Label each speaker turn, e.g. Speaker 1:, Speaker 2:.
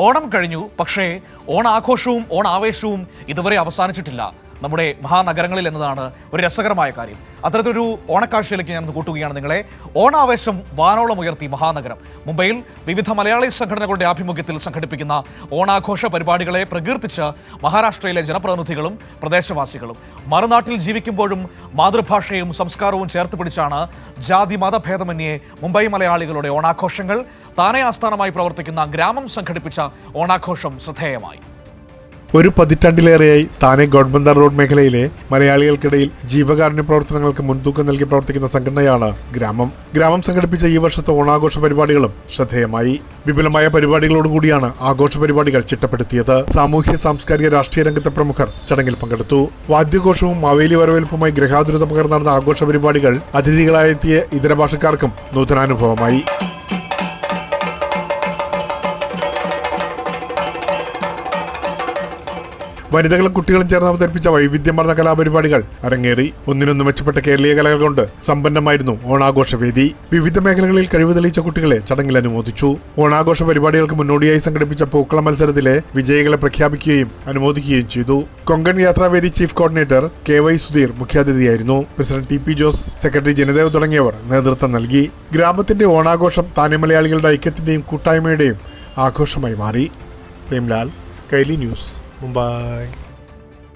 Speaker 1: ഓണം കഴിഞ്ഞു, പക്ഷേ ഓണാഘോഷവും ഓണാവേശവും ഇതുവരെ അവസാനിച്ചിട്ടില്ല നമ്മുടെ മഹാനഗരങ്ങളിൽ എന്നതാണ് ഒരു രസകരമായ കാര്യം. അത്തരത്തിലൊരു ഓണക്കാഴ്ചയിലേക്ക് ഞാൻ കൂട്ടുകയാണ് നിങ്ങളെ. ഓണാവേശം വാനോളം ഉയർത്തി മഹാനഗരം. മുംബൈയിൽ വിവിധ മലയാളി സംഘടനകളുടെ ആഭിമുഖ്യത്തിൽ സംഘടിപ്പിക്കുന്ന ഓണാഘോഷ പരിപാടികളെ പ്രകീർത്തിച്ച് മഹാരാഷ്ട്രയിലെ ജനപ്രതിനിധികളും പ്രദേശവാസികളും. മറുനാട്ടിൽ ജീവിക്കുമ്പോഴും മാതൃഭാഷയും സംസ്കാരവും ചേർത്ത് പിടിച്ചാണ് ജാതി മതഭേദമന്യേ മുംബൈ മലയാളികളുടെ ഓണാഘോഷങ്ങൾ. താനെ ആസ്ഥാനമായി പ്രവർത്തിക്കുന്ന ഗ്രാമം സംഘടിപ്പിച്ച ഓണാഘോഷം ശ്രദ്ധേയമായി.
Speaker 2: ഒരു പതിറ്റാണ്ടിലേറെയായി താനെ ഗവൺമെന്റ് റോഡ് മേഖലയിലെ മലയാളികൾക്കിടയിൽ ജീവകാരുണ്യ പ്രവർത്തനങ്ങൾക്ക് മുൻതൂക്കം നൽകി പ്രവർത്തിക്കുന്ന സംഘടനയാണ് ഗ്രാമം. ഗ്രാമം സംഘടിപ്പിച്ച ഈ വർഷത്തെ ഓണാഘോഷ പരിപാടികളും ശ്രദ്ധേയമായി. വിപുലമായ പരിപാടികളോടുകൂടിയാണ് ആഘോഷ പരിപാടികൾ ചിട്ടപ്പെടുത്തിയത്. സാമൂഹ്യ സാംസ്കാരിക രാഷ്ട്രീയ രംഗത്തെ പ്രമുഖർ ചടങ്ങിൽ പങ്കെടുത്തു. വാദ്യഘോഷവും മാവേലി വരവേൽപ്പുമായി ഗൃഹാതുരത പകർന്നു നടന്ന ആഘോഷ പരിപാടികൾ അതിഥികളായെത്തിയ ഇതര ഭാഷക്കാർക്കും നൂതനാനുഭവമായി. വനിതകളും കുട്ടികളും ചേർന്ന് അവതരിപ്പിച്ച വൈവിധ്യമാർന്ന കലാപരിപാടികൾ അരങ്ങേറി. ഒന്നിനൊന്ന് മെച്ചപ്പെട്ട കേരളീയ കലകൾ കൊണ്ട് സമ്പന്നമായിരുന്നു ഓണാഘോഷവേദി. വിവിധ മേഖലകളിൽ കഴിവ് തെളിയിച്ച കുട്ടികളെ ചടങ്ങിൽ അനുമോദിച്ചു. ഓണാഘോഷ പരിപാടികൾക്ക് മുന്നോടിയായി സംഘടിപ്പിച്ച പൂക്കള മത്സരത്തിലെ വിജയികളെ പ്രഖ്യാപിക്കുകയും അനുമോദിക്കുകയും ചെയ്തു. കൊങ്കൺ യാത്രാവേദി ചീഫ് കോർഡിനേറ്റർ KY സുധീർ മുഖ്യാതിഥിയായിരുന്നു. President TP Jose, secretary Janadev തുടങ്ങിയവർ നേതൃത്വം നൽകി. ഗ്രാമത്തിന്റെ ഓണാഘോഷം താനെ മലയാളികളുടെ ഐക്യത്തിന്റെയും കൂട്ടായ്മയുടെയും ആഘോഷമായി മാറി. പ്രേംലാൽ, കൈലി ന്യൂസ്, മുംബൈ.